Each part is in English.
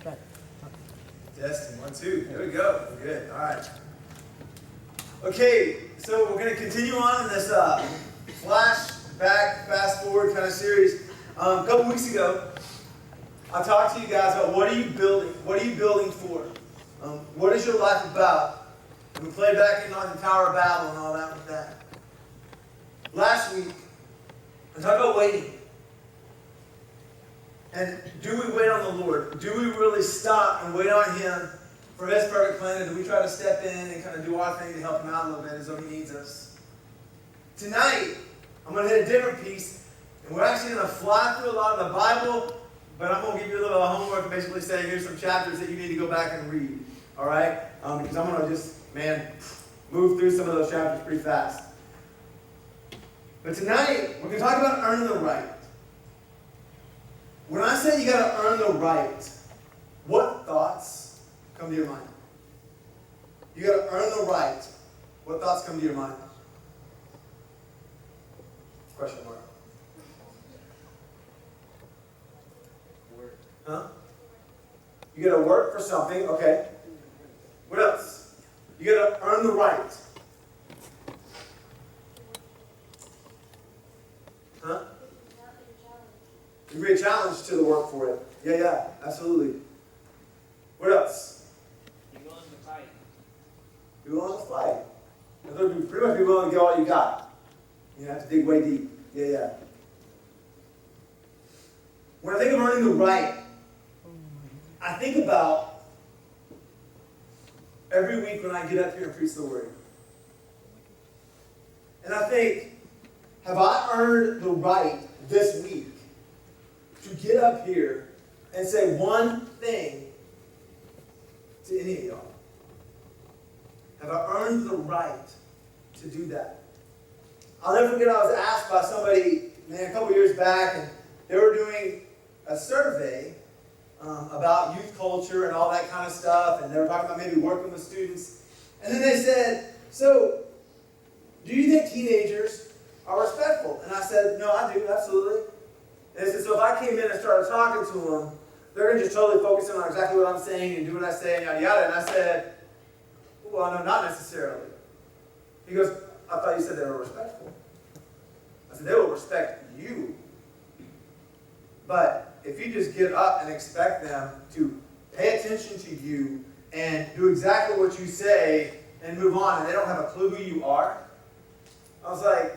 Testing, 1, 2. There we go. Good. All right. Okay, so we're going to continue on in this flashback, fast forward kind of series. A couple weeks ago, I talked to you guys about what are you building? What are you building for? What is your life about? And we played back in on the Tower of Babel and all that with that. Last week, I talked about waiting. And do we wait on the Lord? Do we really stop and wait on Him for His perfect plan? Or do we try to step in and kind of do our thing to help Him out a little bit as though He needs us? Tonight, I'm going to hit a different piece. And we're actually going to fly through a lot of the Bible, but I'm going to give you a little homework and basically say, here's some chapters that you need to go back and read. All right? Because I'm going to just, move through some of those chapters pretty fast. But tonight, we're going to talk about earning the right. When I say you got to earn the right, what thoughts come to your mind? You got to earn the right. What thoughts come to your mind? Question mark. Work. Huh? You got to work for something. Okay. What else? You got to earn the right. Huh? It'd be a challenge to the work for it. Yeah, absolutely. What else? Be willing to fight. Be willing to fight. In other words, pretty much be willing to get all you got. You have to dig way deep. Yeah. When I think of earning the right, I think about every week when I get up here and preach the Word. And I think, have I earned the right this week to get up here and say one thing to any of y'all? Have I earned the right to do that? I'll never forget I was asked by somebody, a couple years back, and they were doing a survey about youth culture and all that kind of stuff, and they were talking about maybe working with students. And then they said, so, do you think teenagers are respectful? And I said, no, I do, absolutely. And they said, so if I came in and started talking to them, they're going to just totally focus in on exactly what I'm saying and do what I say and yada yada. And I said, well, no, not necessarily. He goes, I thought you said they were respectful. I said, they will respect you. But if you just get up and expect them to pay attention to you and do exactly what you say and move on, and they don't have a clue who you are, I was like,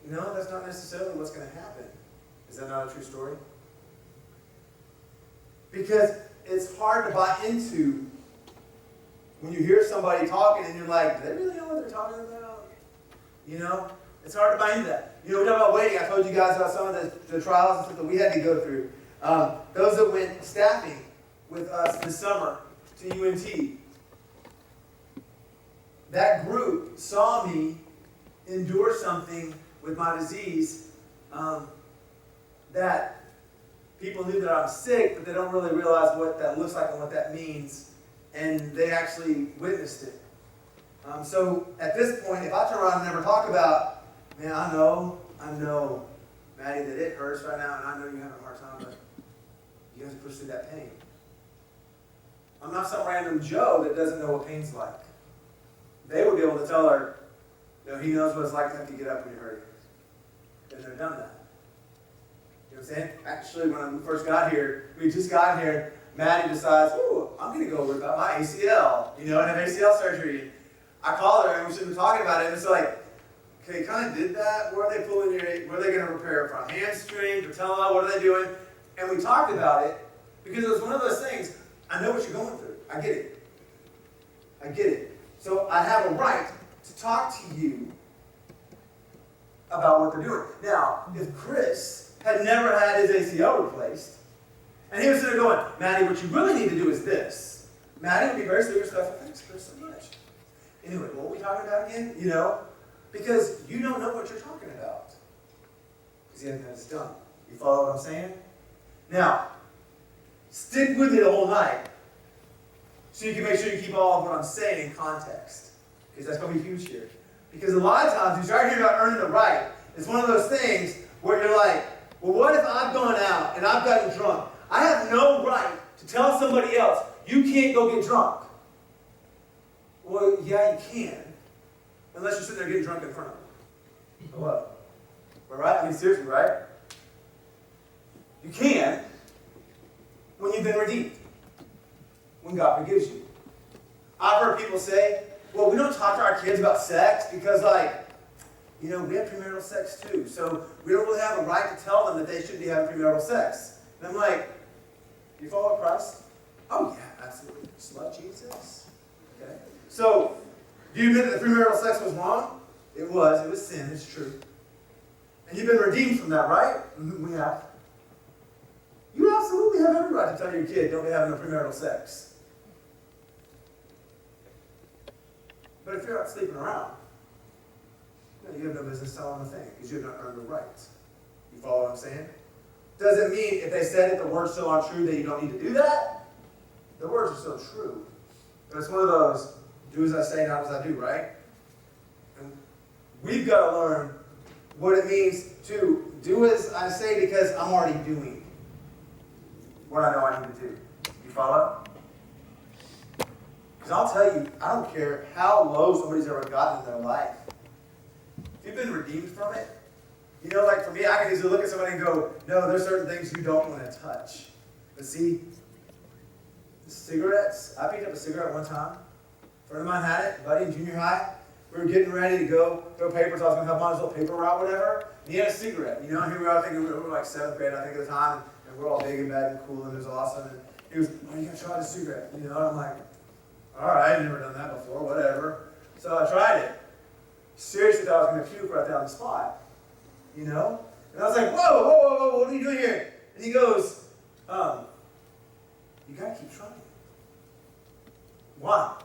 no, that's not necessarily what's going to happen. Is that not a true story? Because it's hard to buy into when you hear somebody talking and you're like, do they really know what they're talking about? You know? It's hard to buy into that. You know, we talk about waiting. I told you guys about some of the trials and stuff that we had to go through. Those that went staffing with us this summer to UNT. That group saw me endure something with my disease that people knew that I'm sick, but they don't really realize what that looks like and what that means. And they actually witnessed it. So at this point, if I turn around and never talk about, man, I know, Maddie, that it hurts right now, and I know you're having a hard time, but you have to push through that pain. I'm not some random Joe that doesn't know what pain's like. They would be able to tell her, he knows what it's like to have to get up when you're hurting. And they've done that. You know what I'm saying? Actually, when we first got here, we just got here, Maddie decides, I'm going to go work out my ACL, and have ACL surgery. I called her, and we've been talking about it, and it's like, okay, kind of did that. Where are they pulling your, where are they going to repair it from? Hamstring, patella, what are they doing? And we talked about it because it was one of those things, I know what you're going through. I get it. So I have a right to talk to you about what they're doing. Now, if Chris had never had his ACL replaced, and he was sitting there going, Maddie, what you really need to do is this. Maddie would be very serious stuff. Thanks, Chris, so much. Anyway, what were we talking about again? Because you don't know what you're talking about. Because you haven't had it done. You follow what I'm saying? Now, stick with me the whole night so you can make sure you keep all of what I'm saying in context. Because that's going to be huge here. Because a lot of times, you start hearing about earning the right, it's one of those things where you're like, well, what if I've gone out and I've gotten drunk? I have no right to to tell somebody else, you can't go get drunk. Well, yeah, you can. Unless you're sitting there getting drunk in front of them. Hello? All right? I mean, seriously, right? You can when you've been redeemed. When God forgives you. I've heard people say, well, we don't talk to our kids about sex because, we have premarital sex too. So we don't really have a right to tell them that they shouldn't be having premarital sex. And I'm like, you follow Christ? Oh, yeah, absolutely. Slut Jesus. Okay. So, do you admit that the premarital sex was wrong? It was. It was sin. It's true. And you've been redeemed from that, right? Mm-hmm, we have. You absolutely have every right to tell your kid, don't be having no premarital sex. But if you're out sleeping around, you have no business telling them a thing because you have not earned the right. You follow what I'm saying? Doesn't mean if they said it, the words still aren't true, that you don't need to do that. The words are still true. But it's one of those, do as I say, not as I do, right? And we've got to learn what it means to do as I say because I'm already doing what I know I need to do. You follow? Because I'll tell you, I don't care how low somebody's ever gotten in their life. If you've been redeemed from it, like for me, I can easily look at somebody and go, no, there's certain things you don't want to touch. But see, cigarettes, I picked up a cigarette one time. A friend of mine had it, a buddy in junior high. We were getting ready to go throw papers. I was going to help him on his little paper route, whatever. And he had a cigarette. And here we are, thinking we were like 7th grade, I think, at the time. And we're all big and bad and cool, and it was awesome. And he was, oh, you got to try the cigarette. And I'm like, all right, I've never done that before, whatever. So I tried it. Seriously thought I was going to puke right there on the spot. And I was like, whoa, what are you doing here? And he goes, you got to keep trying. Why?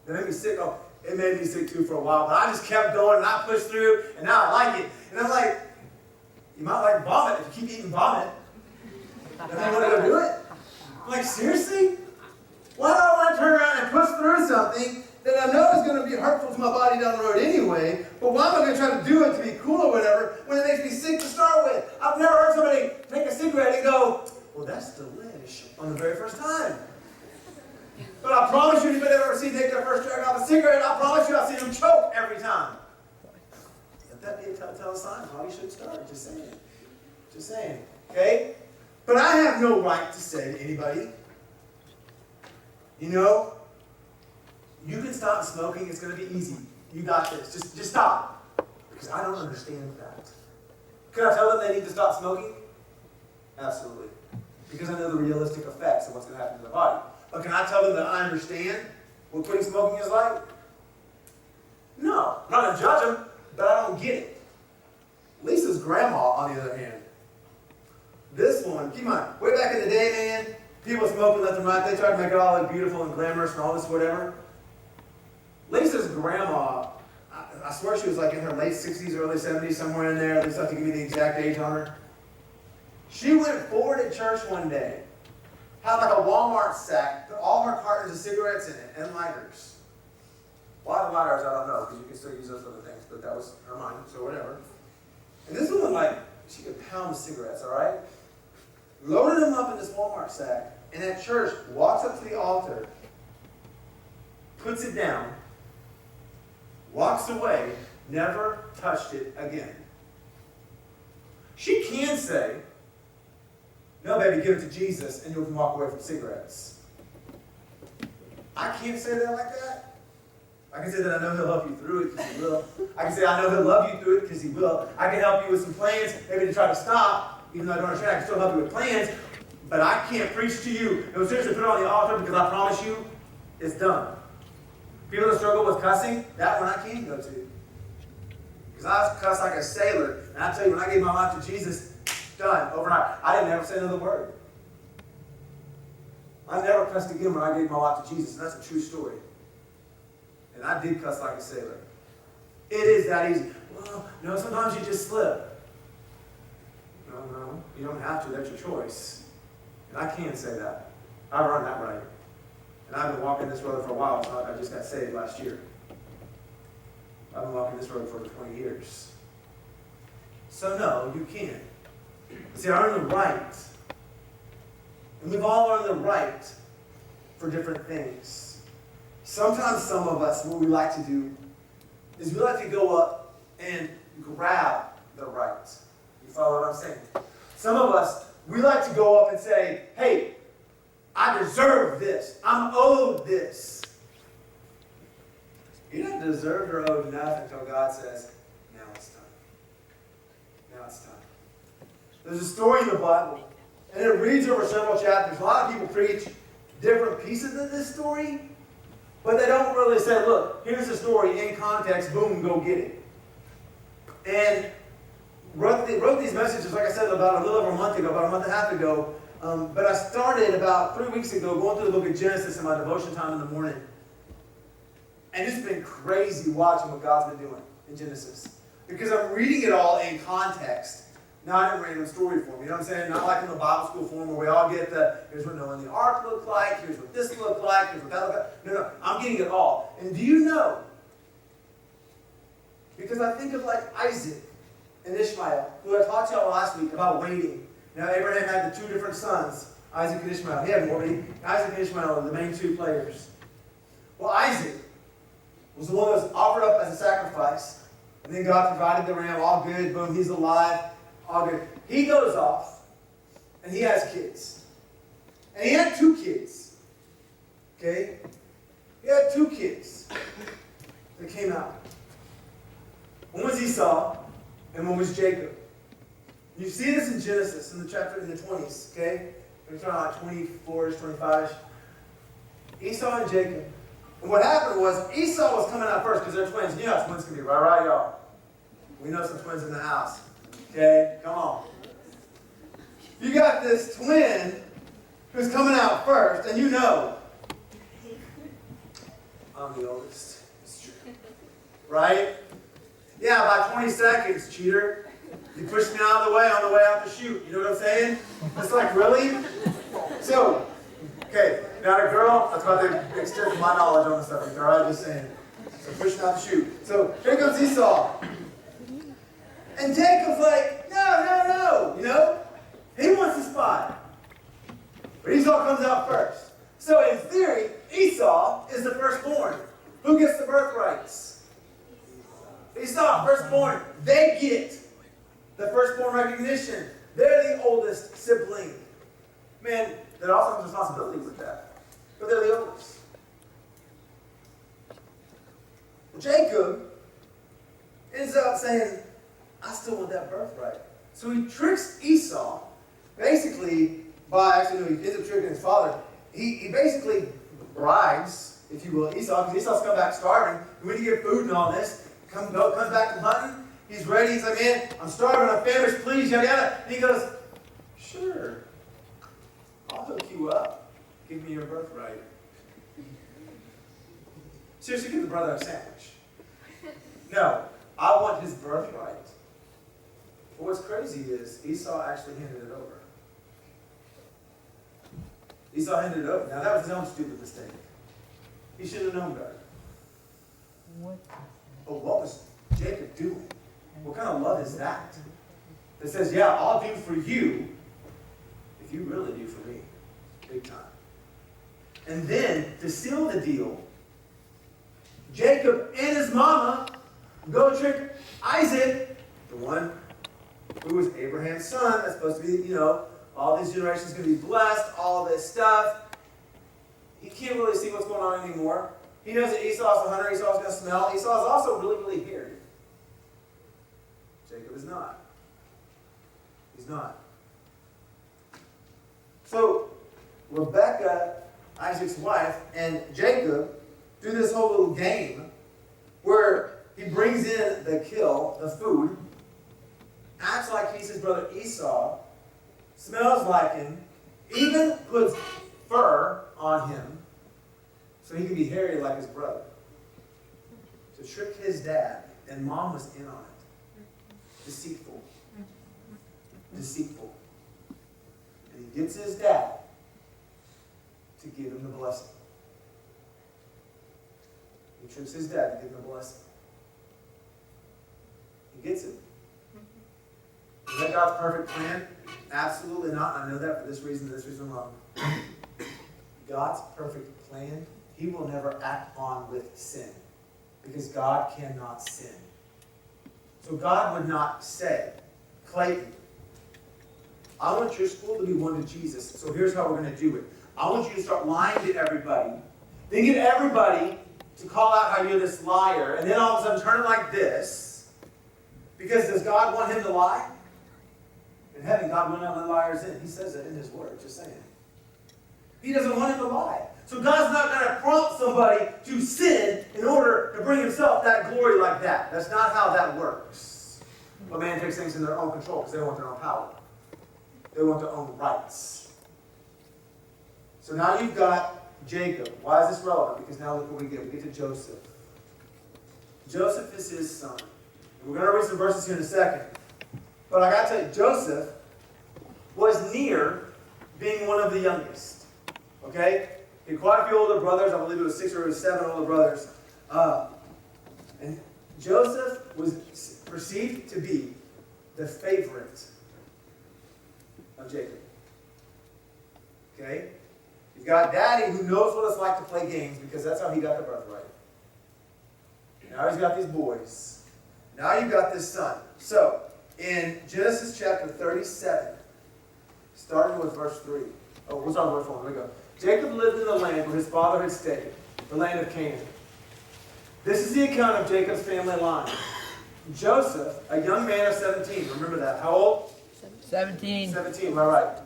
That made me sick. Oh, it made me sick too for a while, but I just kept going and I pushed through, and now I like it. And I'm like, you might like vomit if you keep eating vomit. And then want to go do it? I'm like, seriously? Why do I want to turn around and push through something that I know is going to be hurtful to my body down the road anyway, but why am I going to try to do it to be cool or whatever when it makes me sick to start with? I've never heard somebody take a cigarette and go, well, that's delish on the very first time. But I promise you, anybody ever seen take their first drag off a cigarette, I promise you I've seen them choke every time. Let that be a telltale sign how you should start. Just saying. Just saying. Okay? But I have no right to say to anybody, you can stop smoking. It's going to be easy. You got this. Just stop. Because I don't understand that. Can I tell them they need to stop smoking? Absolutely. Because I know the realistic effects of what's going to happen to their body. But can I tell them that I understand what quitting smoking is like? No. I'm not going to judge them, but I don't get it. Lisa's grandma, on the other hand. This one, keep in mind, way back in the day, man, people smoking left and right. They tried to make it all look beautiful and glamorous and all this whatever. Lisa's grandma, I swear she was like in her late 60s, early 70s, somewhere in there. At least I have to give me the exact age on her. She went forward at church one day, had like a Walmart sack, put all her cartons of cigarettes in it, and lighters. Why the lighters, I don't know, because you can still use those other things, but that was her mind, so whatever. And this woman, she could pound cigarettes, all right? Loaded them up in this Walmart sack, and at church, walks up to the altar, puts it down, walks away, never touched it again. She can say, no, baby, give it to Jesus, and you can walk away from cigarettes. I can't say that like that. I can say that I know he'll help you through it because he will. I can say I know he'll love you through it because he will. I can help you with some plans, maybe to try to stop, even though I don't understand. I can still help you with plans, but I can't preach to you. No, seriously, put it on the altar because I promise you, it's done. People that struggle with cussing, that one I can go to. Because I cuss like a sailor, and I tell you, when I gave my life to Jesus, done, overnight. I didn't ever say another word. I never cussed again when I gave my life to Jesus, and that's a true story. And I did cuss like a sailor. It is that easy. Well, no, sometimes you just slip. No, you don't have to. That's your choice. And I can say that. I run that right. And I've been walking this road for a while. It's not like I just got saved last year. I've been walking this road for over 20 years. So no, you can. See, I earn the right. And we've all earned the right for different things. Sometimes some of us, what we like to do is we like to go up and grab the right. You follow what I'm saying? Some of us, we like to go up and say, hey, I deserve this. I'm owed this. You're not deserved or owed nothing until God says, now it's time. Now it's time. There's a story in the Bible, and it reads over several chapters. A lot of people preach different pieces of this story, but they don't really say, look, here's the story in context, boom, go get it. And wrote these messages, like I said, about a little over a month ago, about a month and a half ago. But I started about 3 weeks ago going through the book of Genesis in my devotion time in the morning. And it's been crazy watching what God's been doing in Genesis. Because I'm reading it all in context, not in random story form. You know what I'm saying? Not like in the Bible school form where we all get here's what Noah and the ark looked like, here's what this looked like, here's what that looked like. No, I'm getting it all. And do you know, because I think of like Isaac and Ishmael, who I taught y'all last week about waiting. Now, Abraham had the two different sons, Isaac and Ishmael. He had more, but Isaac and Ishmael are the main two players. Well, Isaac was the one that was offered up as a sacrifice. And then God provided the ram, all good, boom, he's alive, all good. He goes off, and he has kids. And he had 2 kids. Okay? He had 2 kids that came out. One was Esau, and one was Jacob. You see this in Genesis, in the chapter in the 20s, okay? We're talking like 24-ish, 25-ish. Esau and Jacob. And what happened was Esau was coming out first because they're twins. You know how twins can be, right, y'all? We know some twins in the house. Okay? Come on. You got this twin who's coming out first, and you know, I'm the oldest. It's true. Right? Yeah, about 20 seconds, cheater. You pushed me out of the way on the way out to shoot. You know what I'm saying? It's like, really? So, okay, now a girl, that's about to extend my knowledge on this stuff. All right, just saying. So pushing out to shoot. So here comes Esau. And Jacob's like, no. You know? He wants the spot. But Esau comes out first. So in theory, Esau is the firstborn. Who gets the birthrights? Esau, firstborn. They get the firstborn recognition. They're the oldest sibling. Man, there also comes responsibility with that. But they're the oldest. Jacob ends up saying, I still want that birthright. So he tricks Esau, basically, he ends up tricking his father. He basically bribes, if you will, Esau, because Esau's come back starving. We need to get food and all this. Comes back from hunting. He's ready. He's like, man, I'm starving. I'm famished. Please, yada, yada. And he goes, sure. I'll hook you up. Give me your birthright. Seriously, give the brother a sandwich. No, I want his birthright. But what's crazy is Esau actually handed it over. Esau handed it over. Now, that was his own stupid mistake. He should have known better. But what was Jacob doing? What kind of love is that? That says, yeah, I'll do for you if you really do for me. Big time. And then, to seal the deal, Jacob and his mama go trick Isaac, the one who was Abraham's son. That's supposed to be, all these generations going to be blessed, all this stuff. He can't really see what's going on anymore. He knows that Esau's a hunter, Esau's going to smell. Esau is also really, really hairy. Jacob is not. He's not. So, Rebekah, Isaac's wife, and Jacob do this whole little game where he brings in the food, acts like he's his brother Esau, smells like him, even puts fur on him so he can be hairy like his brother. To trick his dad, and mom was in on it. Deceitful. And he gets his dad to give him the blessing. He tricks his dad to give him the blessing. He gets it. Is that God's perfect plan? Absolutely not. I know that for this reason alone. God's perfect plan, he will never act on with sin. Because God cannot sin. So God would not say, Clayton, I want your school to be one to Jesus, so here's how we're going to do it. I want you to start lying to everybody. Then get everybody to call out how you're this liar, and then all of a sudden turn it like this. Because does God want him to lie? In heaven, God will not let liars in. He says it in his word, just saying. He doesn't want him to lie. So God's not going to prompt somebody to sin in order to bring himself that glory like that. That's not how that works. But man takes things in their own control because they want their own power. They want their own rights. So now you've got Jacob. Why is this relevant? Because now look what we get. We get to Joseph. Joseph is his son. And we're going to read some verses here in a second. But I got to tell you, Joseph was near being one of the youngest. Okay? He had quite a few older brothers. I believe it was 6 or 7 older brothers. And Joseph was perceived to be the favorite of Jacob. Okay? You've got daddy who knows what it's like to play games because that's how he got the birthright. Now he's got these boys. Now you've got this son. So, in Genesis chapter 37, starting with verse 3. Oh, we'll start with verse 1. Here we go. Jacob lived in the land where his father had stayed, the land of Canaan. This is the account of Jacob's family line. Joseph, a young man of 17. Remember that. How old? 17. 17, right.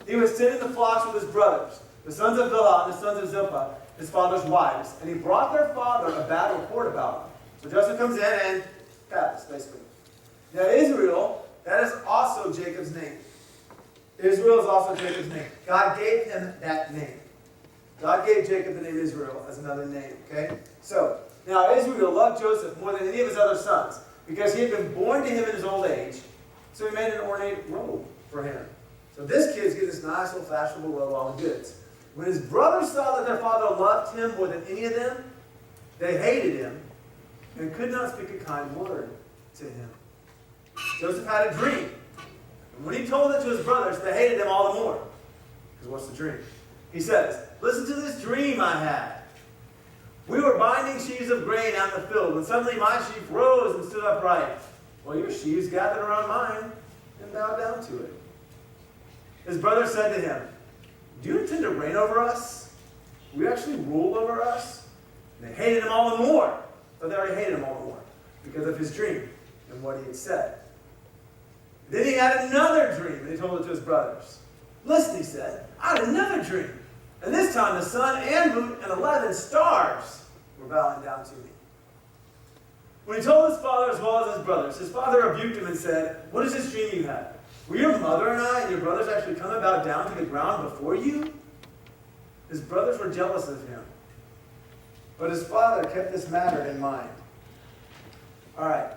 He was tending the flocks with his brothers, the sons of Bilhah and the sons of Zilpah, his father's wives. And he brought their father a bad report about him. So Joseph comes in and babbles, basically. Now Israel, that is also Jacob's name. Israel is also Jacob's name. God gave him that name. God gave Jacob the name Israel as another name, okay? So, now Israel loved Joseph more than any of his other sons because he had been born to him in his old age, so he made an ornate robe for him. So this kid's getting this nice little fashionable robe, all the goods. When his brothers saw that their father loved him more than any of them, they hated him and could not speak a kind word to him. Joseph had a dream. And when he told it to his brothers, they hated him all the more. Because what's the dream? He says, listen to this dream I had. We were binding sheaves of grain out in the field, when suddenly my sheaf rose and stood upright. Well, your sheaves gathered around mine and bowed down to it. His brother said to him, do you intend to reign over us? Will you actually rule over us? And they hated him all the more. But they already hated him all the more because of his dream and what he had said. Then he had another dream, and he told it to his brothers. Listen, he said, I had another dream. And this time the sun and moon and 11 stars were bowing down to me. When he told his father as well as his brothers, his father rebuked him and said, what is this dream you had? Were your mother and I and your brothers actually come and bow down to the ground before you? His brothers were jealous of him. But his father kept this matter in mind. All right.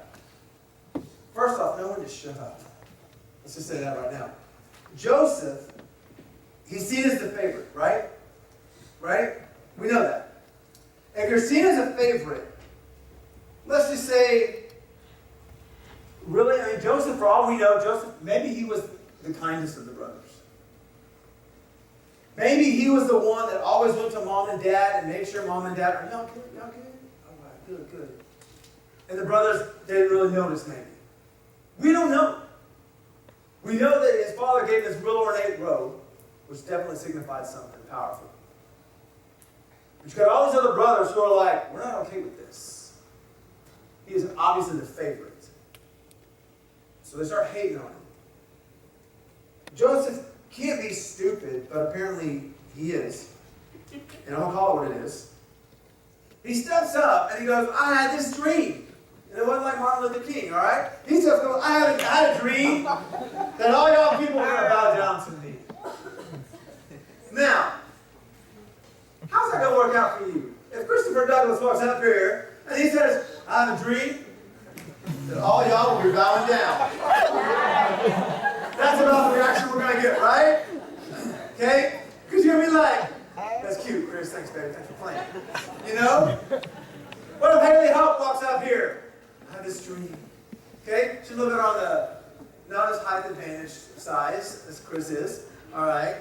First off, no one just shut up. Let's just say that right now. Joseph, he's seen as the favorite, right? Right? We know that. If you're seen as a favorite, let's just say, really, I mean, Joseph, for all we know, Joseph, maybe he was the kindest of the brothers. Maybe he was the one that always went to mom and dad and made sure mom and dad, are y'all good? Y'all good? All right, good, good. And the brothers didn't really notice maybe. We don't know. We know that his father gave him this real ornate robe, which definitely signified something powerful. But you've got all these other brothers who are like, we're not okay with this. He is obviously the favorite. So they start hating on him. Joseph can't be stupid, but apparently he is. And I'm going to call it what it is. He steps up and he goes, I had this dream. And it wasn't like Martin Luther King, all right? He just goes, I had a dream that all y'all people were going to bow down to me. Now, how's that going to work out for you? If Christopher Douglas walks up here and he says, I have a dream that all y'all will be bowing down. That's about the reaction we're going to get, right? Okay? Because you're going to be like, that's cute, Chris. Thanks, baby. Thanks for playing. You know? What if Haley Hope walks up here? I have this dream. Okay? She's a little bit on the not as height advantage size as Chris is. All right,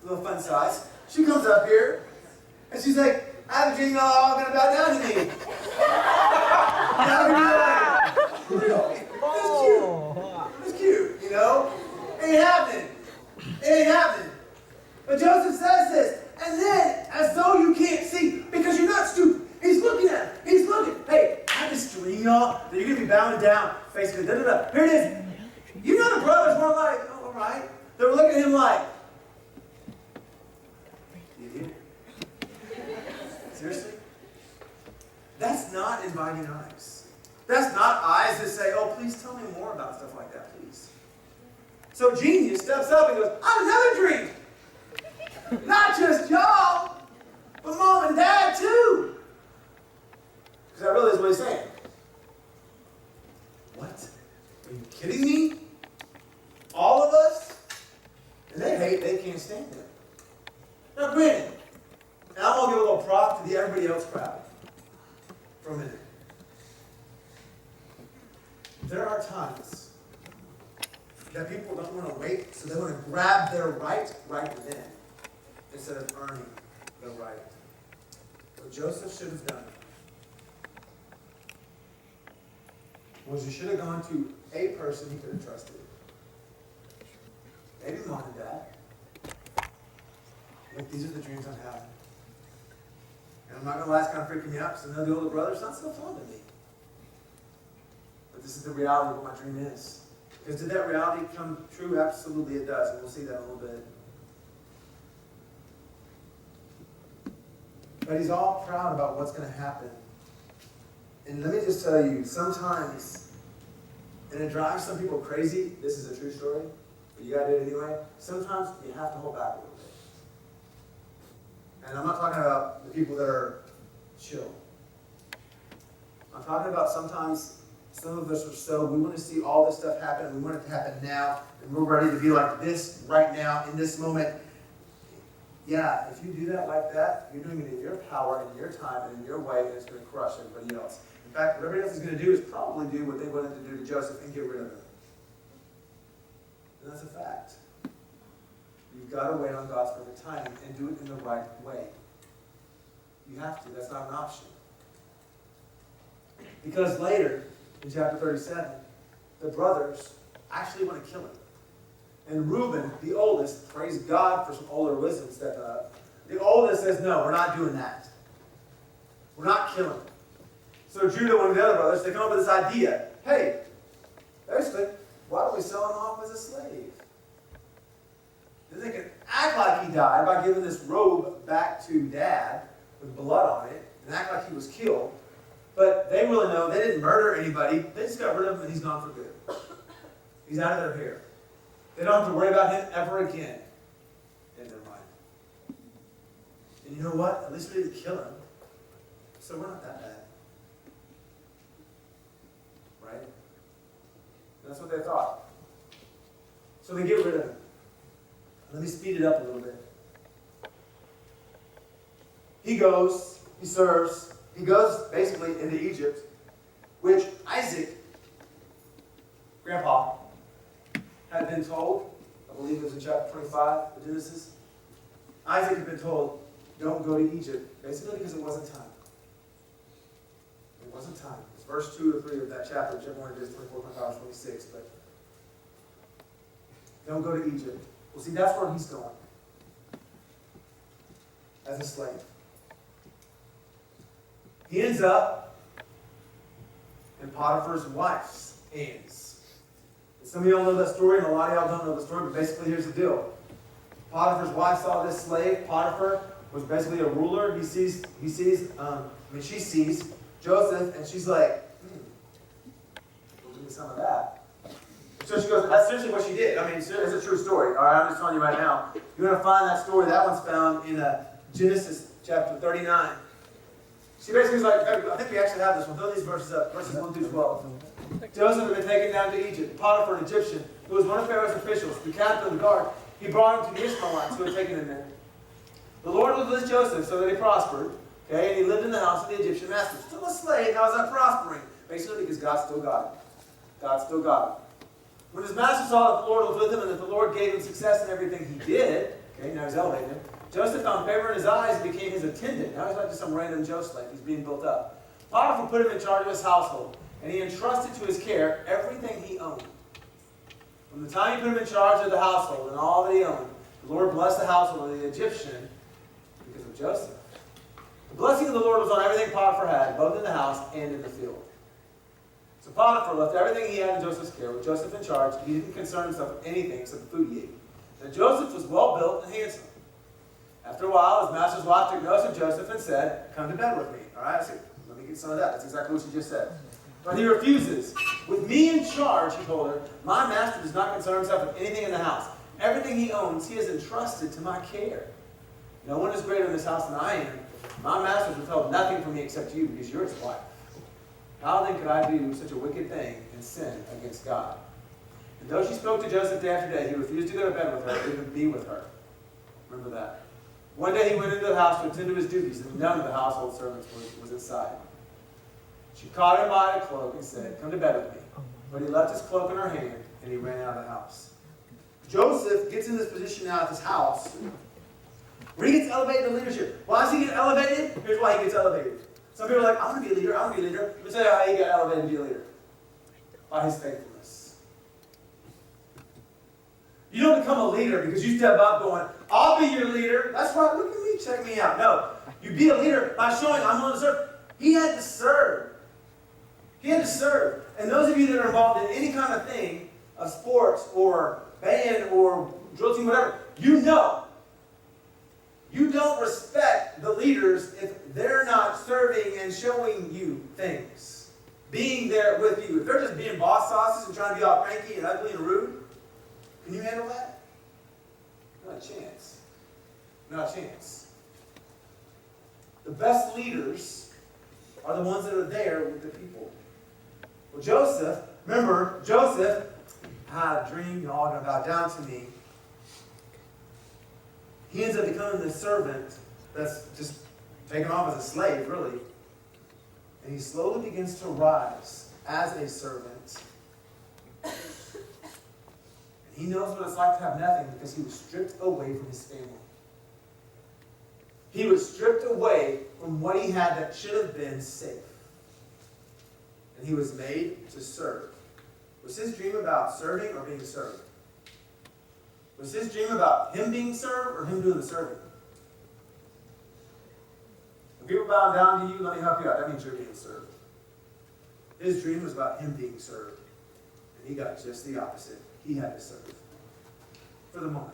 a little fun size. She comes up here and she's like, "I have a dream y'all all gonna bow down to me." And I would be like, "Really? It's cute, you know? Ain't happening. It ain't happening." But Joseph says this, and then, as though you can't see, because you're not stupid, he's looking at him. He's looking. "Hey, I have this dream, y'all, that you're going to be bowing down, facing da-da-da. Here it is." You know the brothers weren't like, "Oh, all right." They were looking at him like, "Idiot. Seriously?" That's not inviting eyes. That's not eyes that say, "Oh, please tell me more about stuff like that, please." So genius steps up and goes, "I have another dream. Not just y'all, but mom and dad too." Because that really is what he's saying. What? Are you kidding me? All of us? And they can't stand him. Now granted, and I'm going to give a little prop to the everybody else crowd for a minute. There are times that people don't want to wait, so they want to grab their right then, instead of earning the right. What Joseph should have done was he should have gone to a person he could have trusted. Maybe mom and dad. Like, "These are the dreams I'm having. And I'm not going to lie, it's kind of freaking me out, because I know the older brother's not so fond of me. But this is the reality of what my dream is." Because did that reality come true? Absolutely it does, and we'll see that in a little bit. But he's all proud about what's going to happen. And let me just tell you, sometimes, and it drives some people crazy, this is a true story, but you got to do it anyway, sometimes you have to hold back a little bit. And I'm not talking about the people that are chill. I'm talking about sometimes some of us are so, we want to see all this stuff happen, and we want it to happen now, and we're ready to be like this right now, in this moment. Yeah, if you do that like that, you're doing it in your power, in your time, and in your way, and it's going to crush everybody else. In fact, what everybody else is going to do is probably do what they wanted to do to Joseph and get rid of him. And that's a fact. You've got to wait on God's perfect timing and do it in the right way. You have to. That's not an option. Because later, in chapter 37, the brothers actually want to kill him. And Reuben, the oldest, praise God for some older wisdom stepping up. The oldest says, "No, we're not doing that. We're not killing him." So Judah, one of the other brothers, they come up with this idea. Hey, basically, why don't we sell him off as a slave? Then they can act like he died by giving this robe back to dad with blood on it and act like he was killed. But they really know they didn't murder anybody. They just got rid of him and he's gone for good. He's out of their hair. They don't have to worry about him ever again in their mind. And you know what? At least we didn't kill him. So we're not that bad. Right? That's what they thought. So they get rid of him. Let me speed it up a little bit. He goes, he serves, he goes basically into Egypt, which Isaac, Grandpa, had been told, I believe it was in chapter 25 of Genesis, Isaac had been told, don't go to Egypt, basically because it wasn't time. It wasn't time. It's verse 2 or 3 of that chapter, whichever one it is, 24, 25, 26, but don't go to Egypt. Well, see, that's where he's going. As a slave. He ends up in Potiphar's wife's hands. And some of y'all know that story, and a lot of y'all don't know the story, but basically here's the deal. Potiphar's wife saw this slave. Potiphar was basically a ruler. She sees Joseph, and she's like, we'll give me some of that. So she goes, that's seriously what she did. I mean, it's a true story. All right, I'm just telling you right now. You want to find that story, that one's found in Genesis chapter 39. She basically was like, I think we actually have this one. Throw these verses up, verses 1 through 12. Joseph had been taken down to Egypt. Potiphar, an Egyptian, who was one of Pharaoh's officials, the captain of the guard, he brought him to the Ishmaelites who had taken him there. The Lord was with Joseph so that he prospered. Okay, and he lived in the house of the Egyptian master. Still a slave, how is that prospering? Basically because God still got him. God still got him. When his master saw that the Lord was with him and that the Lord gave him success in everything he did, okay, now he's elevated him, Joseph found favor in his eyes and became his attendant. Now he's not just some random Joe slave. He's being built up. Potiphar put him in charge of his household, and he entrusted to his care everything he owned. From the time he put him in charge of the household and all that he owned, the Lord blessed the household of the Egyptian because of Joseph. The blessing of the Lord was on everything Potiphar had, both in the house and in the field. So Potiphar left everything he had in Joseph's care, with Joseph in charge. He didn't concern himself with anything except the food he ate. Now Joseph was well built and handsome. After a while, his master's wife took notice of Joseph and said, "Come to bed with me." All right, so let me get some of that. That's exactly what she just said. But he refuses. "With me in charge," he told her, "my master does not concern himself with anything in the house. Everything he owns, he has entrusted to my care. No one is greater in this house than I am. My master has withheld nothing from me except you, because you're his wife. How then could I do such a wicked thing and sin against God?" And though she spoke to Joseph day after day, he refused to go to bed with her or even be with her. Remember that. One day he went into the house to attend to his duties, and none of the household servants was inside. She caught him by the cloak and said, "Come to bed with me." But he left his cloak in her hand, and he ran out of the house. Joseph gets in this position now at this house where he gets elevated to leadership. Why does he get elevated? Here's why he gets elevated. Some people are like, "I want to be a leader, I want to be a leader." Let me tell you how he got elevated to be a leader. By his faithfulness. You don't become a leader because you step up going, "I'll be your leader. That's right, look at me, check me out." No, you be a leader by showing I'm willing to serve. He had to serve. He had to serve. And those of you that are involved in any kind of thing, of sports or band or drill team, whatever, you know. You don't respect the leaders if they're not serving and showing you things. Being there with you. If they're just being boss sauces and trying to be all cranky and ugly and rude, can you handle that? Not a chance. Not a chance. The best leaders are the ones that are there with the people. Well, Joseph, remember, Joseph had a dream, you're all going to bow down to me. He ends up becoming this servant that's just taken off as a slave, really. And he slowly begins to rise as a servant. And he knows what it's like to have nothing because he was stripped away from his family. He was stripped away from what he had that should have been safe. And he was made to serve. Was his dream about serving or being served? Was his dream about him being served or him doing the serving? When people bow down to you, let me help you out. That means you're being served. His dream was about him being served. And he got just the opposite. He had to serve. For the moment.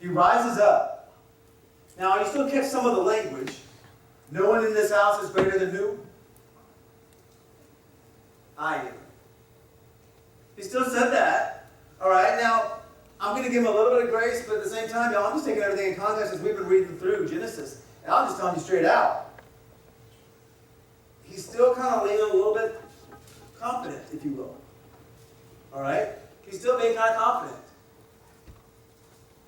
He rises up. Now, you still catch some of the language. No one in this house is greater than who? I am. He still said that. All right, now, I'm going to give him a little bit of grace, but at the same time, y'all, I'm just taking everything in context as we've been reading through Genesis. And I'm just telling you straight out. He's still kind of leaning a little bit confident, if you will. All right? He's still being kind of confident.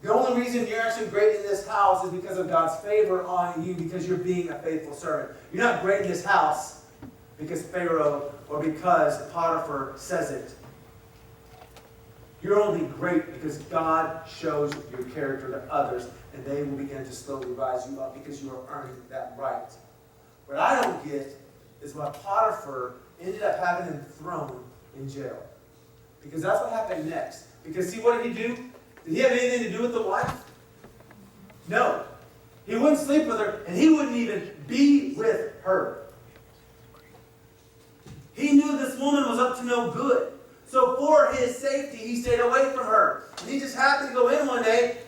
The only reason you're actually great in this house is because of God's favor on you, because you're being a faithful servant. You're not great in this house because Pharaoh or because Potiphar says it. You're only great because God shows your character to others, and they will begin to slowly rise you up because you are earning that right. What I don't get is why Potiphar ended up having him thrown in jail. Because that's what happened next. Because see, what did he do? Did he have anything to do with the wife? No. He wouldn't sleep with her, and he wouldn't even be with her. He knew this woman was up to no good. So for his safety, he stayed away from her. And he just happened to go in one day,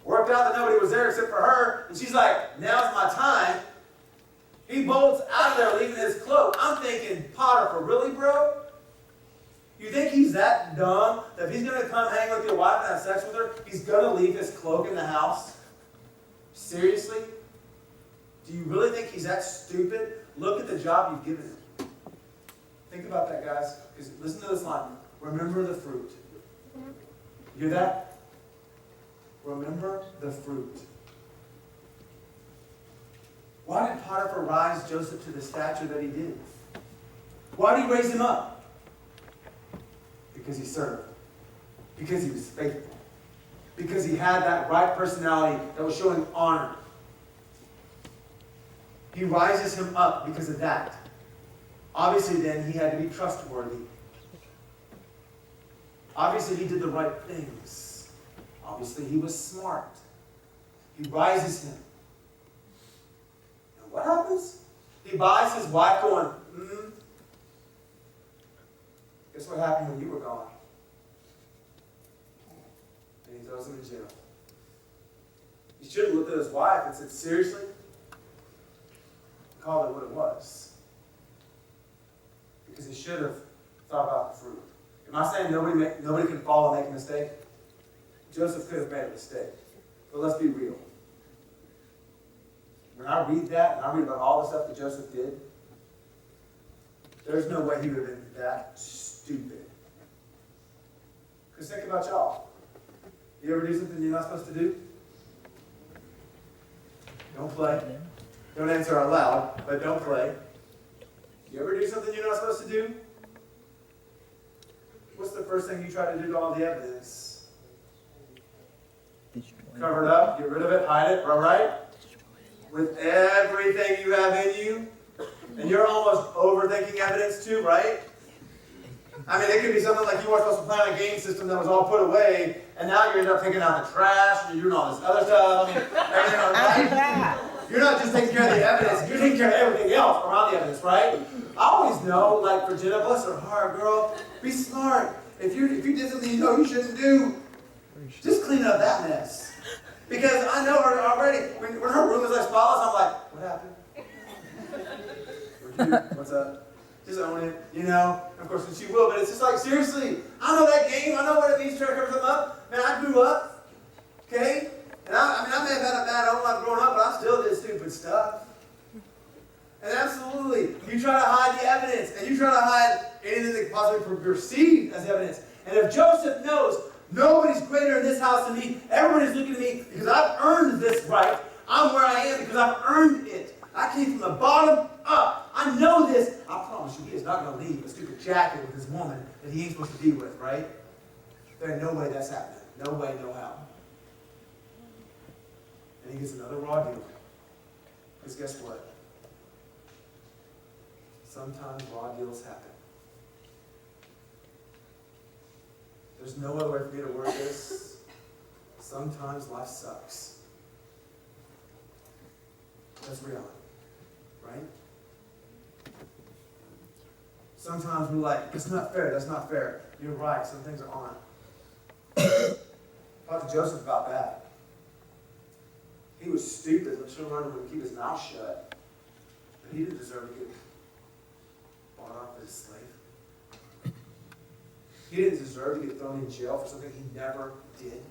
worked out that nobody was there except for her, and she's like, "Now's my time." He bolts out of there, leaving his cloak. I'm thinking, Potiphar, really, bro? You think he's that dumb that if he's going to come hang with your wife and have sex with her, he's going to leave his cloak in the house? Seriously? Do you really think he's that stupid? Look at the job you've given him. Think about that, guys. Because listen to this line. Remember the fruit. You hear that? Remember the fruit. Why did Potiphar rise Joseph to the stature that he did? Why did he raise him up? Because he served. Because he was faithful. Because he had that right personality that was showing honor. He rises him up because of that. Obviously, then, he had to be trustworthy. Obviously, he did the right things. Obviously, he was smart. He rises him. And what happens? He buys his wife going, Guess what happened when you were gone? And he throws him in jail. He should have looked at his wife and said, seriously? Called it what it was. Because he should have thought about the fruit. Am I saying nobody can fall and make a mistake? Joseph could have made a mistake. But let's be real. When I read that, and I read about all the stuff that Joseph did, there's no way he would have been that stupid. Because think about y'all. You ever do something you're not supposed to do? Don't play. Don't answer out loud, but don't play. You ever do something you're not supposed to do? What's the first thing you try to do to all the evidence? Cover it up, get rid of it, hide it, all right? With everything you have in you. And you're almost overthinking evidence too, right? I mean, it could be something like you weren't supposed to plan a game system that was all put away, and now you end up taking out the trash, and you're doing all this other stuff. I mean, everything else, right? You're not just taking care of the evidence, you're taking care of everything else around the evidence, right? I always know, like for Jenna, bless her heart, girl, be smart. If you did something you know you shouldn't do, just clean up that mess. Because I know her already. When her room is like spotless, I'm like, what happened? What's up? Just own it, you know? Of course, she will, but it's just like, seriously, I know that game. I know what it means to try to cover something up. Man, I grew up, okay? And I may have had a bad home life growing up, but I still did stupid stuff. And absolutely, you try to hide the evidence, and you try to hide anything that could possibly be perceived as evidence. And if Joseph knows nobody's greater in this house than me, everybody's looking at me because I've earned this right. I'm where I am because I've earned it. I came from the bottom up. I know this. I promise you, he is not going to leave a stupid jacket with this woman that he ain't supposed to be with, right? There ain't no way that's happening. No way, no how. And he gets another raw deal. Because guess what? Sometimes raw deals happen. There's no other way for me to word this. Sometimes life sucks. That's reality, right? Sometimes we're like, it's not fair, that's not fair. You're right, some things aren't. Talk to Joseph about that. He was stupid, but should have learned to keep his mouth shut. But he didn't deserve to get bought off as a slave. He didn't deserve to get thrown in jail for something he never did.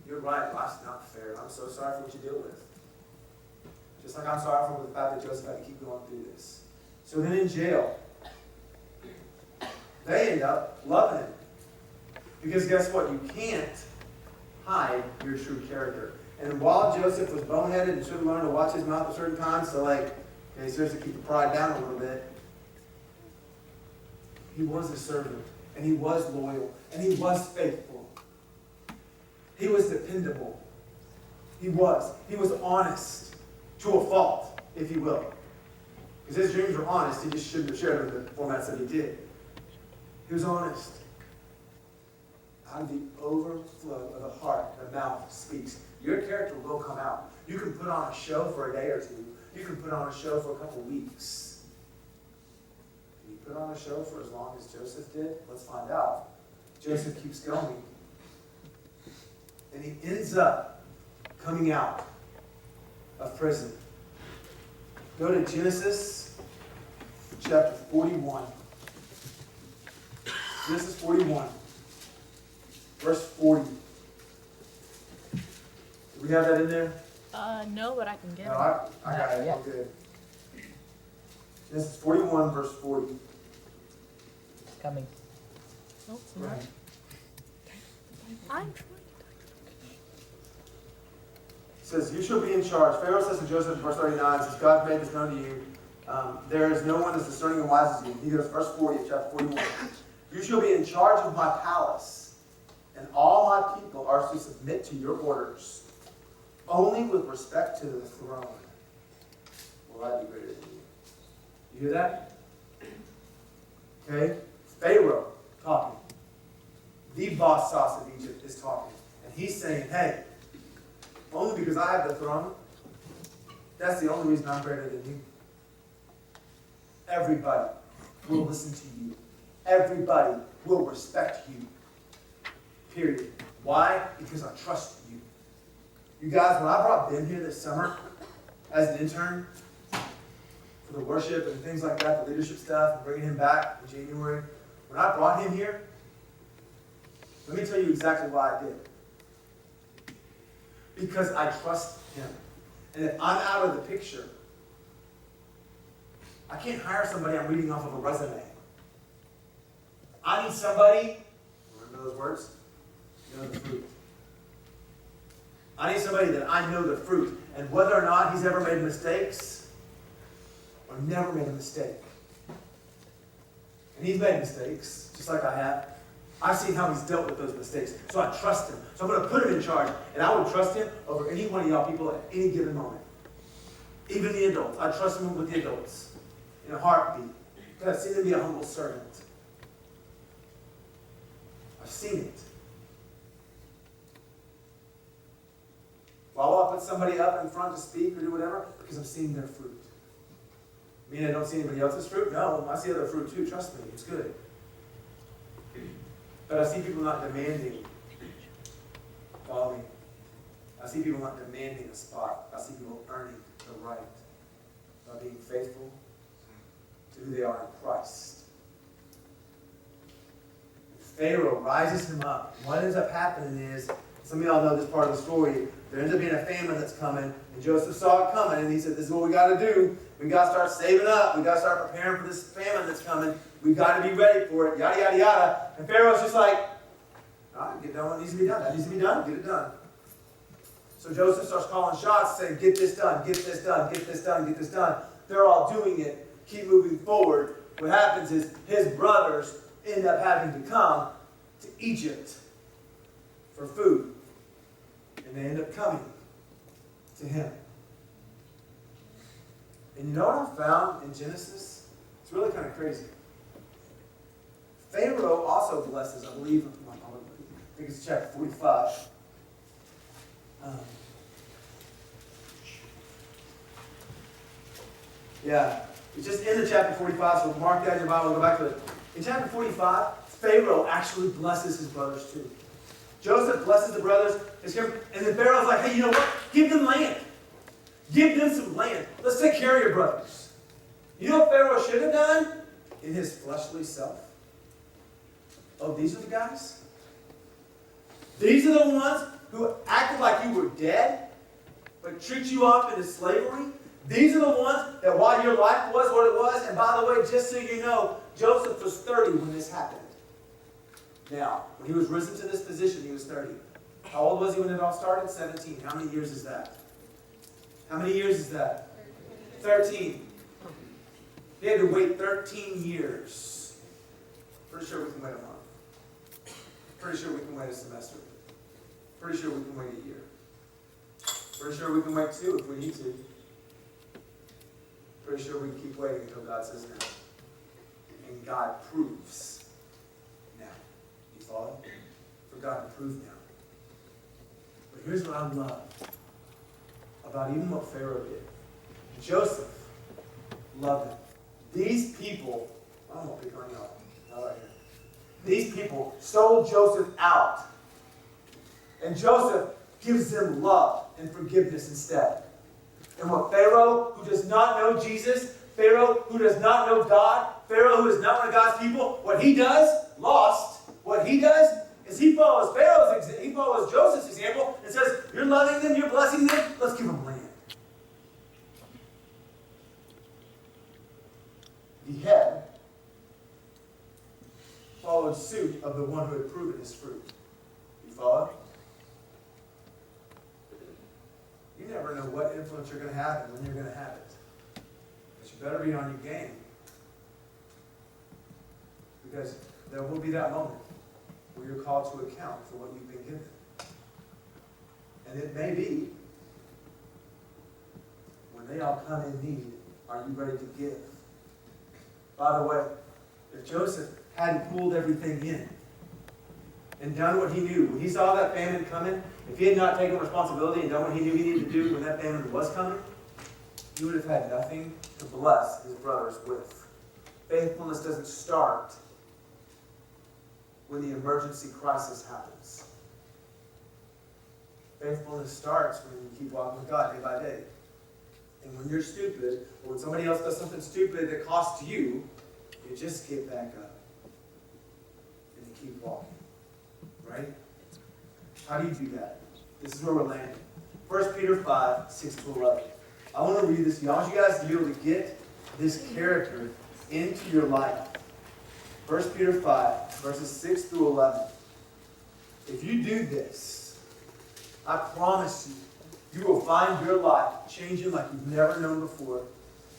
You're right, life's not fair. I'm so sorry for what you deal with. Just like I'm sorry for the fact that Joseph had to keep going through this. So then in jail, they end up loving him. Because guess what? You can't hide your true character. And while Joseph was boneheaded and should have learned to watch his mouth at certain times, so like, okay, seriously, keep the pride down a little bit. He was a servant, and he was loyal, and he was faithful. He was dependable. He was. He was honest to a fault, if you will. Because his dreams were honest, he just shouldn't have shared them in the formats that he did. He was honest. Out of the overflow of the heart, the mouth speaks. Your character will come out. You can put on a show for a day or two. You can put on a show for a couple weeks. Can you put on a show for as long as Joseph did? Let's find out. Joseph keeps going. And he ends up coming out of prison. Go to Genesis chapter 41. Genesis 41. Verse 40. Do we have that in there? No, but I can get No, it. I got it. I'm good. Genesis 41, verse 40. It's coming. Oh, it's not. Right. I'm trying. It says, you shall be in charge. Pharaoh says to Joseph, verse 39, says, God made this known to you. There is no one as discerning and wise as you. He goes, verse 40 of chapter 41. You shall be in charge of my palace, and all my people are to submit to your orders, only with respect to the throne. Will I be greater than you? You hear that? Okay? Pharaoh talking. The boss sauce of Egypt is talking. And he's saying, hey, only because I have the throne, that's the only reason I'm greater than you. Everybody will listen to you. Everybody will respect you. Period. Why? Because I trust you. You guys, when I brought Ben here this summer as an intern for the worship and things like that, the leadership stuff, and bringing him back in January, when I brought him here, let me tell you exactly why I did. Because I trust him. And if I'm out of the picture, I can't hire somebody I'm reading off of a resume. I need somebody, remember those words? Know the fruit. I need somebody that I know the fruit. And whether or not he's ever made mistakes, or never made a mistake. And he's made mistakes, just like I have. I've seen how he's dealt with those mistakes. So I trust him. So I'm going to put him in charge. And I would trust him over any one of y'all people at any given moment. Even the adults. I trust him with the adults. In a heartbeat. Because I've seen him be a humble servant. I've seen it. Why will I put somebody up in front to speak or do whatever? Because I'm seeing their fruit. I mean, I don't see anybody else's fruit? No, I see other fruit too. Trust me, it's good. But I see people not demanding. Follow me. I see people not demanding a spot. I see people earning the right by being faithful to who they are in Christ. Pharaoh rises him up. What ends up happening is, some of y'all know this part of the story, there ends up being a famine that's coming, and Joseph saw it coming, and he said, this is what we got to do. We got to start saving up. We got to start preparing for this famine that's coming. We got to be ready for it, yada, yada, yada. And Pharaoh's just like, all right, get done what needs to be done. That needs to be done. Get it done. So Joseph starts calling shots, saying, get this done, get this done, get this done, get this done. They're all doing it. Keep moving forward. What happens is his brothers end up having to come to Egypt for food. And they end up coming to him. And you know what I found in Genesis? It's really kind of crazy. Pharaoh also blesses, I believe, I think it's chapter 45. Yeah, it's just in the chapter 45, so mark that in your Bible and go back to it. In chapter 45, Pharaoh actually blesses his brothers too. Joseph blesses the brothers, and then Pharaoh's like, hey, you know what? Give them land. Give them some land. Let's take care of your brothers. You know what Pharaoh should have done in his fleshly self? Oh, these are the guys? These are the ones who acted like you were dead, but treat you off into slavery? These are the ones that while your life was what it was, and by the way, just so you know, Joseph was 30 when this happened. Now, when he was risen to this position, he was 30. How old was he when it all started? 17. How many years is that? How many years is that? 13. They had to wait 13 years. Pretty sure we can wait a month. Pretty sure we can wait a semester. Pretty sure we can wait a year. Pretty sure we can wait 2 if we need to. Pretty sure we can keep waiting until God says no. And God proves now. You follow? For God to prove now. But here's what I love about even what Pharaoh did. Joseph loved him. These people, I don't want to pick on y'all. Not right here. These people sold Joseph out. And Joseph gives them love and forgiveness instead. And what Pharaoh, who does not know Jesus, Pharaoh, who does not know God, Pharaoh, who is not one of God's people, what he does, lost, what he does is he follows Joseph's example and says, you're loving them, you're blessing them, let's give them land. The head followed suit of the one who had proven his fruit. You follow? You never know what influence you're going to have and when you're going to have it. But you better be on your game. Because there will be that moment where you're called to account for what you've been given. And it may be, when they all come in need, are you ready to give? By the way, if Joseph hadn't pulled everything in and done what he knew, when he saw that famine coming, if he had not taken responsibility and done what he knew he needed to do when that famine was coming, he would have had nothing to bless his brothers with. Faithfulness doesn't start when the emergency crisis happens. Faithfulness starts when you keep walking with God day by day. And when you're stupid, or when somebody else does something stupid that costs you, you just get back up. And you keep walking. Right? How do you do that? This is where we're landing. 1 Peter 5, 6 to 11. I want to read this to you. I want you guys to be able to get this character into your life. 1 Peter 5, verses 6 through 11. If you do this, I promise you will find your life changing like you've never known before.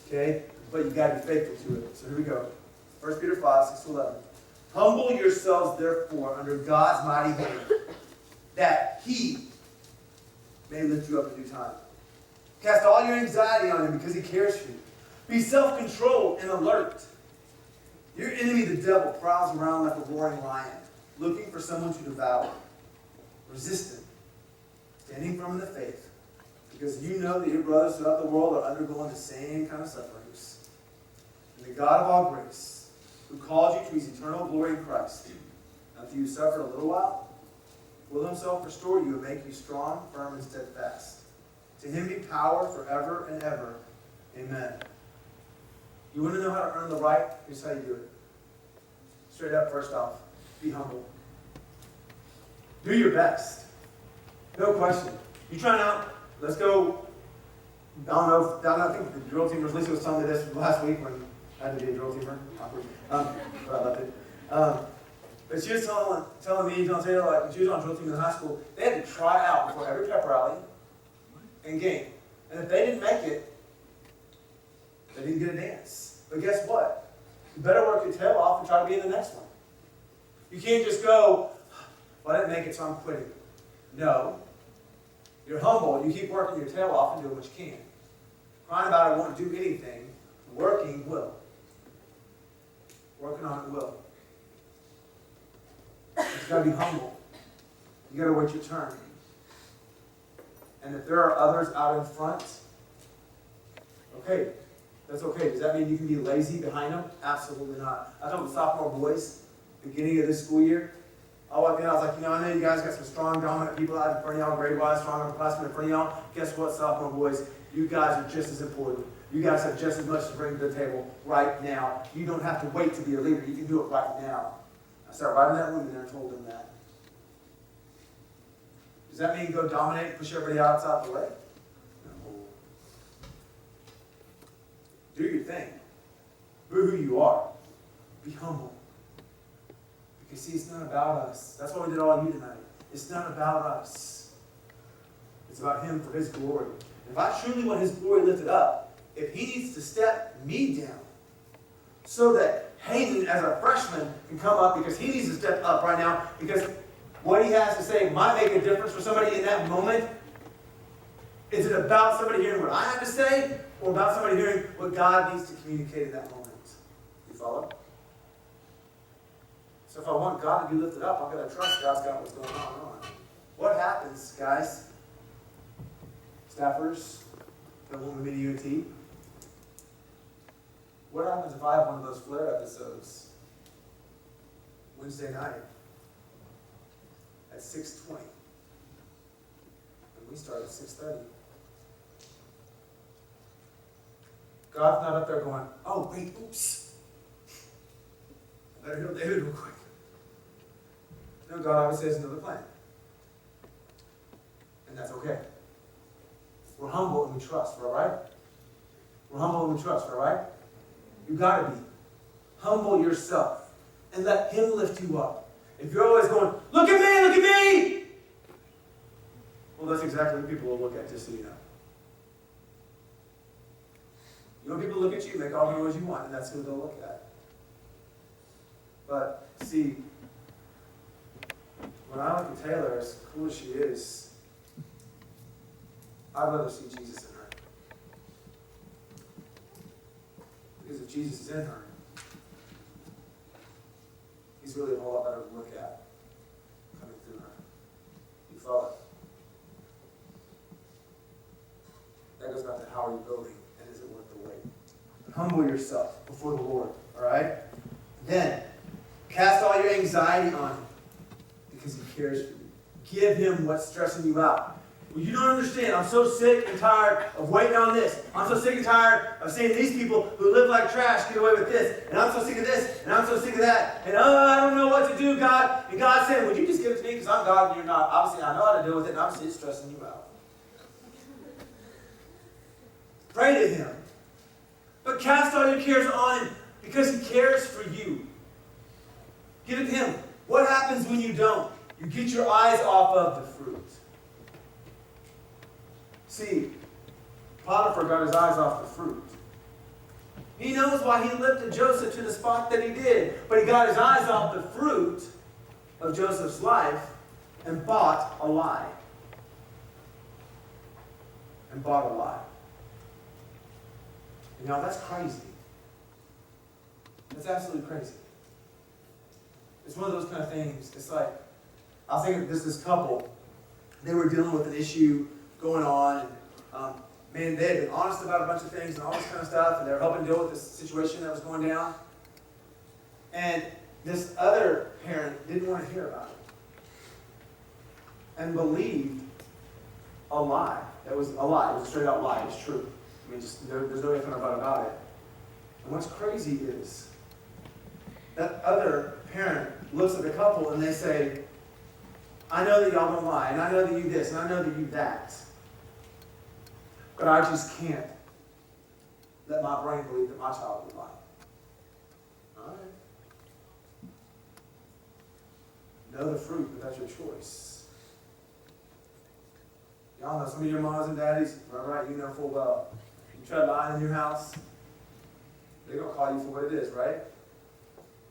Okay? But you've got to be faithful to it. So here we go. 1 Peter 5, 6 to 11. Humble yourselves, therefore, under God's mighty hand, that He may lift you up in due time. Cast all your anxiety on Him because He cares for you. Be self-controlled and alert. Your enemy, the devil, prowls around like a roaring lion, looking for someone to devour. Resist him, standing firm in the faith, because you know that your brothers throughout the world are undergoing the same kind of sufferings. And the God of all grace, who called you to His eternal glory in Christ, after you suffered a little while, will Himself restore you and make you strong, firm, and steadfast. To Him be power forever and ever. Amen. You want to know how to earn the right? Here's how you do it. Straight up, first off, be humble. Do your best. No question. You trying out? Let's go. I think the drill teamers, Lisa was telling me this last week when I had to be a drill teamer. Awkward. But I loved it. But she was telling me, telling Taylor, like, when she was on drill team in high school, they had to try out before every pep rally and game. And if they didn't make it, they didn't get a dance. But guess what? You better work your tail off and try to be in the next one. You can't just go, well, I didn't make it, so I'm quitting. No. You're humble. You keep working your tail off and doing what you can. Crying about it won't do anything. Working will. Working on it will. You've got to be humble. You've got to wait your turn. And if there are others out in front, okay, that's okay. Does that mean you can be lazy behind them? Absolutely not. I told the sophomore boys, beginning of this school year, I walked in, I was like, I know you guys got some strong, dominant people out in front of y'all, grade-wise, strong upperclassmen in front of y'all. Guess what, sophomore boys? You guys are just as important. You guys have just as much to bring to the table right now. You don't have to wait to be a leader. You can do it right now. I started right in that room and I told them that. Does that mean go dominate and push everybody outside the way? No. Do your thing. Be who you are. Be humble. Because see, it's not about us. That's why we did all you tonight. It's not about us. It's about Him for His glory. And if I truly want His glory lifted up, if He needs to step me down so that Hayden, as a freshman, can come up because he needs to step up right now because what he has to say might make a difference for somebody in that moment. Is it about somebody hearing what I have to say or about somebody hearing what God needs to communicate in that moment? You follow? So if I want God to be lifted up, I've got to trust God's got what's going on. What happens, guys? Staffers that want to meet UNT? What happens if I have one of those flare episodes Wednesday night at 6:20 and we start at 6:30? God's not up there going, oh, wait, oops. I better heal David real quick. No, God obviously has another plan. And that's okay. We're humble and we trust, all right? We're humble and we trust, all right? You got to be. Humble yourself and let Him lift you up. If you're always going, look at me, look at me! Well, that's exactly what people will look at, just so you know. You want people to look at you, make all the noise you want, and that's who they'll look at. But See, when I look at Taylor, as cool as she is, I'd rather see Jesus in her. Because if Jesus is in her, he's really a whole lot better to look at coming through her. You follow it? That goes back to how are you building, and is it worth the wait? Humble yourself before the Lord, all right? Then, cast all your anxiety on him because he cares for you. Give him what's stressing you out. Well, you don't understand. I'm so sick and tired of waiting on this. I'm so sick and tired of seeing these people who live like trash get away with this. And I'm so sick of this. And I'm so sick of that. And I don't know what to do, God. And God said, would you just give it to me because I'm God and you're not. Obviously, I know how to deal with it. And obviously, it's stressing you out. Pray to him. But cast all your cares on him because he cares for you. Give it to him. What happens when you don't? You get your eyes off of the fruit. See, Potiphar got his eyes off the fruit. He knows why he lifted Joseph to the spot that he did, but he got his eyes off the fruit of Joseph's life and bought a lie. And bought a lie. You know, that's crazy. That's absolutely crazy. It's one of those kind of things. It's like, I was thinking this couple, they were dealing with an issue going on. And, man, they had been honest about a bunch of things and all this kind of stuff, and they were helping deal with this situation that was going down. And this other parent didn't want to hear about it and believed a lie. That was a lie. It was a straight out lie. It's true. I mean, just there's no ifs and about it. And what's crazy is that other parent looks at the couple and they say, I know that y'all don't lie, and I know that you this, and I know that you that. But I just can't let my brain believe that my child would lie. All right. Know the fruit, but that's your choice. Y'all know some of your moms and daddies, right? You know full well. You try lying in your house, they're going to call you for what it is, right?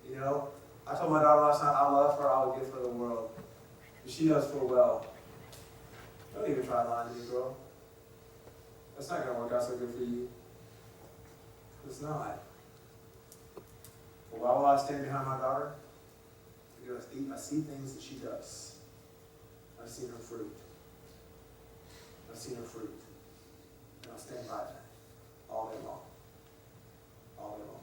You know, I told my daughter last night, I love her, I would give her the world. But she knows full well. Don't even try lying to me, girl. That's not going to work out so good for you. It's not. But why will I stand behind my daughter? Because I see things that she does. I've seen her fruit. I've seen her fruit. And I'll stand by that all day long. All day long.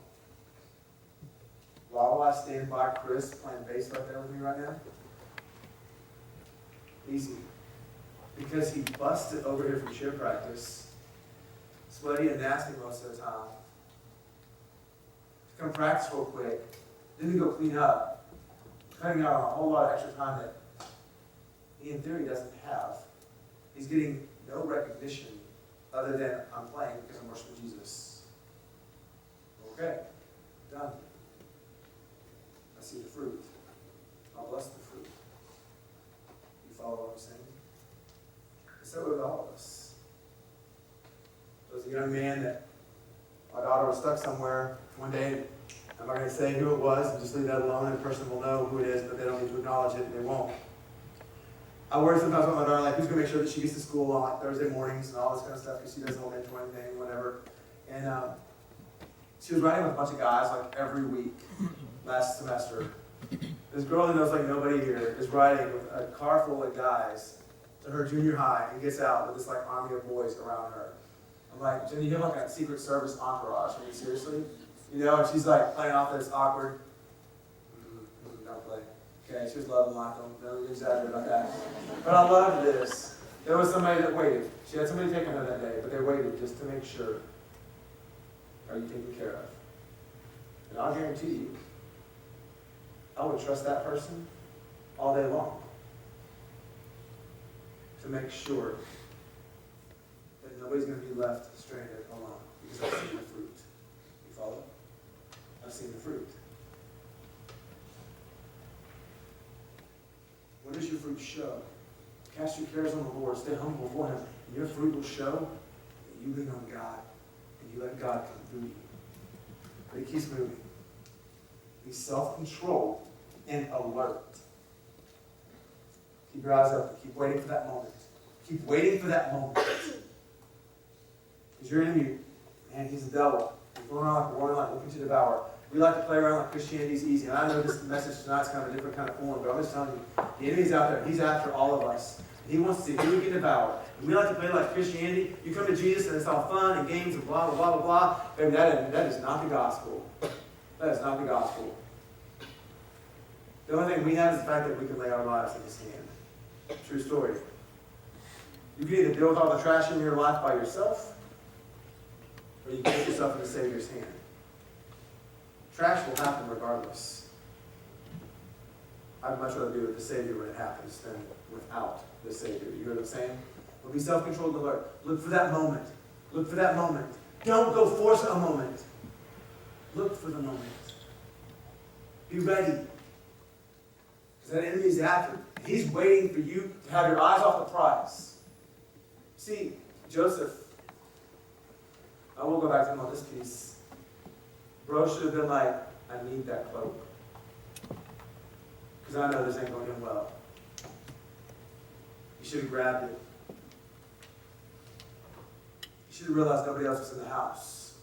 Why will I stand by Chris playing bass right there with me right now? Easy. Because he busted over here from cheer practice, sweaty and nasty most of the time, to come practice real quick, then to go clean up, cutting out on a whole lot of extra time that he in theory doesn't have. He's getting no recognition other than I'm playing because I'm worshiping Jesus. Okay, done. I see the fruit. I'll bless the fruit. You follow what I'm saying? It's so with all of us. There was a young man that my daughter was stuck somewhere one day. I'm not going to say who it was and just leave that alone. And the person will know who it is, but they don't need to acknowledge it, and they won't. I worry sometimes with my daughter, like, who's going to make sure that she gets to school on like Thursday mornings and all this kind of stuff because she doesn't want to mentor anything, whatever. And she was riding with a bunch of guys like every week last semester. This girl who knows like nobody here is riding with a car full of guys to her junior high and gets out with this like army of boys around her. I'm like, Jenny, you have like a Secret Service entourage. I mean, seriously? You know, and she's like playing off this awkward, don't play. Okay, she was loving life, don't exaggerate about that. But I loved this. There was somebody that waited. She had somebody taking her that day, but they waited just to make sure. Are you taken care of? And I'll guarantee you, I would trust that person all day long to make sure that nobody's going to be left stranded alone because I've seen the fruit. You follow? I've seen the fruit. What does your fruit show? Cast your cares on the Lord. Stay humble before him. And your fruit will show that you lean on God and you let God come through you. But he keeps moving. Be self-controlled and alert. Keep your eyes open. Keep waiting for that moment. Keep waiting for that moment. Because your enemy, man, he's the devil. He's going around like a roaring lion looking to devour. We like to play around like Christianity's easy. And I know this message tonight is kind of a different kind of form, but I'm just telling you, the enemy's out there. He's after all of us. He wants to see who we can devour. And we like to play like Christianity. You come to Jesus and it's all fun and games and blah, blah, blah, blah, blah. Baby, that is not the gospel. That is not the gospel. The only thing we have is the fact that we can lay our lives in His hand. True story. You can either deal with all the trash in your life by yourself, or you can put yourself in the Savior's hand. Trash will happen regardless. I'd much rather be with the Savior when it happens than without the Savior. You hear what I'm saying? But be self-controlled and alert. Look for that moment. Look for that moment. Don't go force a moment. Look for the moment. Be ready. Because that enemy is after you. He's waiting for you to have your eyes off the prize. See, Joseph, I will go back to him on this piece. Bro should have been like, I need that cloak. Because I know this ain't going to end well. You should have grabbed it. You should have realized nobody else was in the house.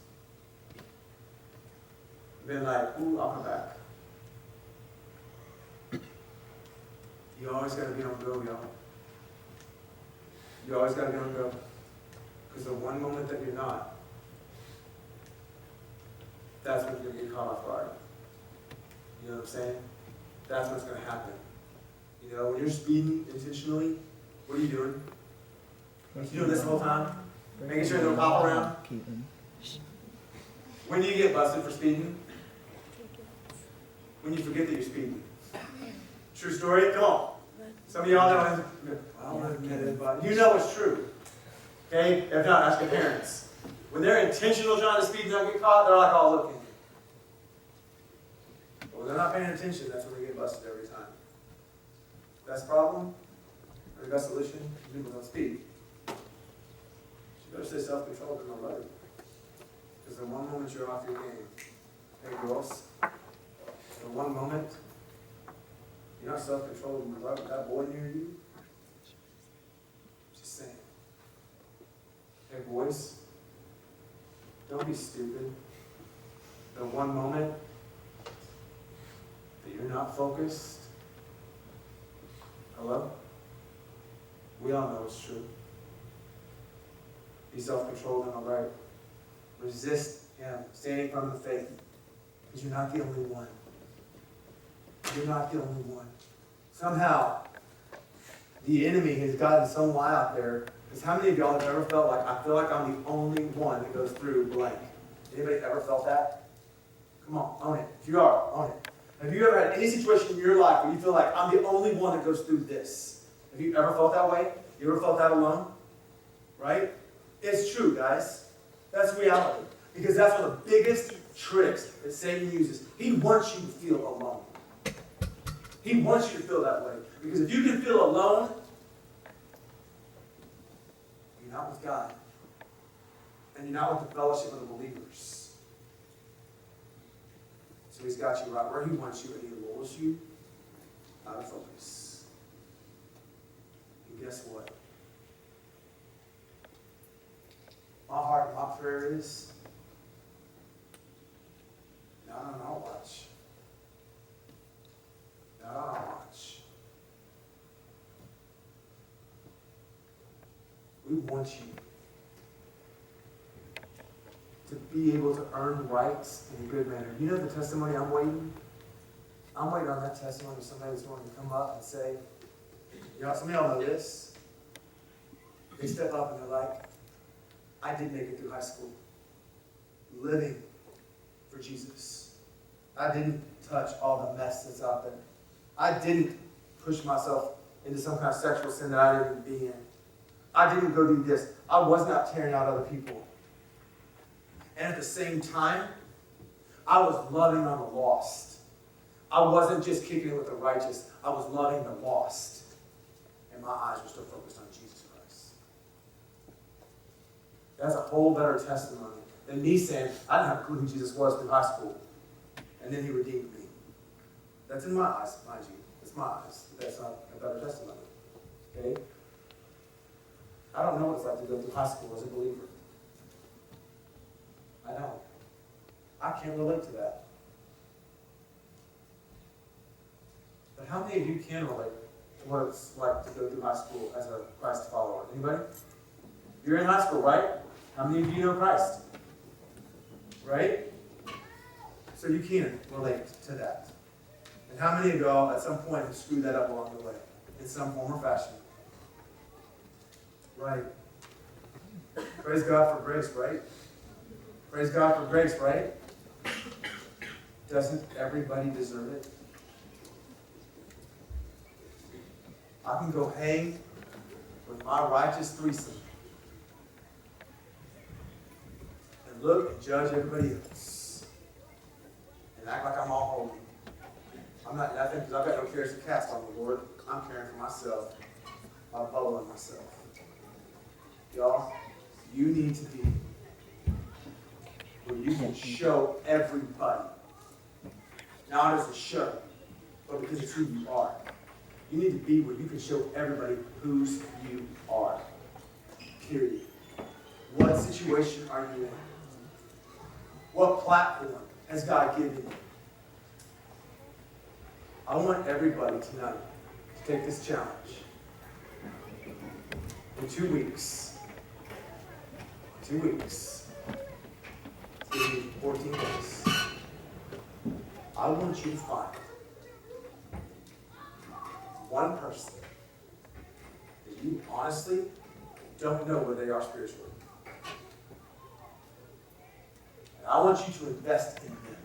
Been like, ooh, I'll come back. You always got to be on go, y'all. You always got to be on go. Because the one moment that you're not, that's when you're going to get caught off guard. You know what I'm saying? That's what's going to happen. You know, when you're speeding intentionally, what are you doing? You doing this the whole time? Making sure they don't pop around? When do you get busted for speeding? When you forget that you're speeding. True story? Come on. Some of y'all know, I don't admit it, but you know it's true. Okay? If not, ask your parents. When they're intentional trying to speed and not get caught, they're like all looking. But when they're not paying attention, that's when they get busted every time. Best problem? Or the best solution? People don't speed. So you better stay self-controlled and alert. Because the one moment you're off your game, hey girls, the one moment you're not self-controlled and alert with that boy near you, just saying. Hey boys, don't be stupid. The one moment that you're not focused, hello? We all know it's true. Be self-controlled and alert. Resist him, standing firm in the faith. Because you're not the only one. You're not the only one. Somehow, the enemy has gotten so lie out there. Because how many of y'all have ever felt like, I feel like I'm the only one that goes through blank? Anybody ever felt that? Come on, own it. If you are, own it. Have you ever had any situation in your life where you feel like, I'm the only one that goes through this? Have you ever felt that way? You ever felt that alone? Right? It's true, guys. That's reality. Because that's one of the biggest tricks that Satan uses. He wants you to feel alone. He wants you to feel that way. Because if you can feel alone, you're not with God. And you're not with the fellowship of the believers. So he's got you right where he wants you, and he lulls you out of focus. And guess what? My heart and my prayer is, no, watch. No, watch. We want you to be able to earn rights in a good manner. You know the testimony I'm waiting? I'm waiting on that testimony of somebody that's going to come up and say, some of y'all know this. They step up and they're like, I did make it through high school, living for Jesus. I didn't touch all the mess that's out there. I didn't push myself into some kind of sexual sin that I didn't be in. I didn't go do this. I was not tearing out other people. And at the same time, I was loving on the lost. I wasn't just kicking it with the righteous. I was loving the lost. And my eyes were still focused on Jesus Christ. That's a whole better testimony than me saying, I didn't have a clue who Jesus was through high school. And then he redeemed me. That's in my eyes, mind you. It's my eyes. But that's not a better testimony. Okay? I don't know what it's like to go through high school as a believer. I don't. I can't relate to that. But how many of you can relate to what it's like to go through high school as a Christ follower? Anybody? You're in high school, right? How many of you know Christ? Right? So you can relate to that. And how many of y'all at some point have screwed that up along the way in some form or fashion? Right. Praise God for grace, right? Praise God for grace, right? Doesn't everybody deserve it? I can go hang with my righteous threesome and look and judge everybody else and act like I'm all holy. I'm not nothing because I've got no cares to cast on the Lord. I'm caring for myself. I'm following myself. Y'all, you need to be where you can show everybody, not as a show, but because it's who you are. You need to be where you can show everybody whose you are. Period. What situation are you in? What platform has God given you? I want everybody tonight to take this challenge. In 2 weeks. 2 weeks. It's going to be 14 days. I want you to find one person that you honestly don't know where they are spiritually. And I want you to invest in them.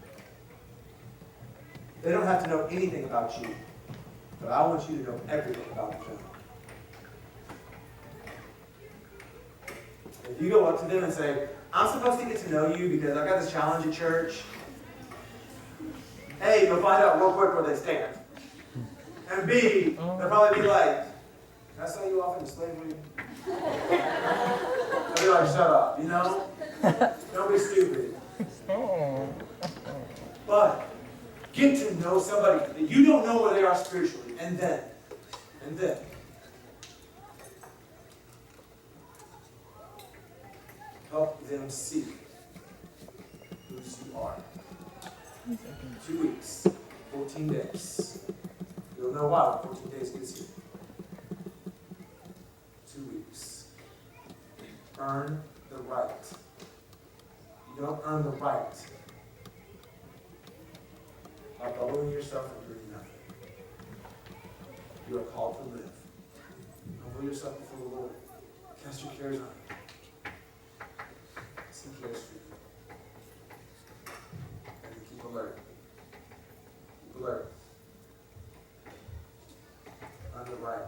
They don't have to know anything about you, but I want you to know everything about them. If you go up to them and say, I'm supposed to get to know you because I've got this challenge at church. A, you'll find out real quick where they stand. And B, they'll probably be like, can I sell you off into slavery? They'll be like, shut up, you know? Don't be stupid. But get to know somebody that you don't know where they are spiritually, and then help them see whose you are. 2 weeks, 14 days. You'll know why when 14 days gets here. 2 weeks. Earn the right. You don't earn the right by bubbling yourself and doing nothing. You are called to live. Humble yourself before the Lord. Cast your cares on Him. He cares for you. And keep alert. Keep alert. On the right.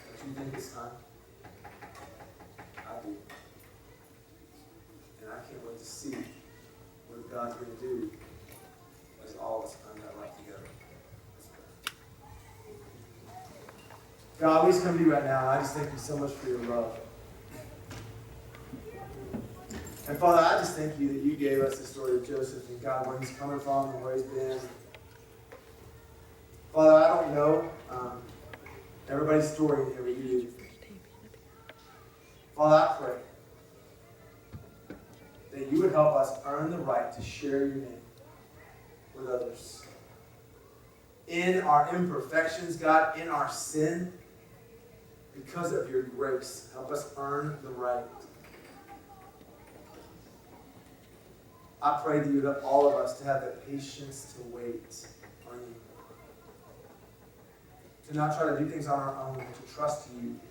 Don't you think it's time? I do. And I can't wait to see what God's going to do as all of us earn that right together. God, we just come to you right now. I just thank you so much for your love. And Father, I just thank you that you gave us the story of Joseph and God, where he's coming from and where he's been. Father, I don't know everybody's story in here, but you do. Father, I pray that you would help us earn the right to share your name with others. In our imperfections, God, in our sin, because of your grace, help us earn the right. I pray that you would help all of us to have the patience to wait on you. To not try to do things on our own, but to trust you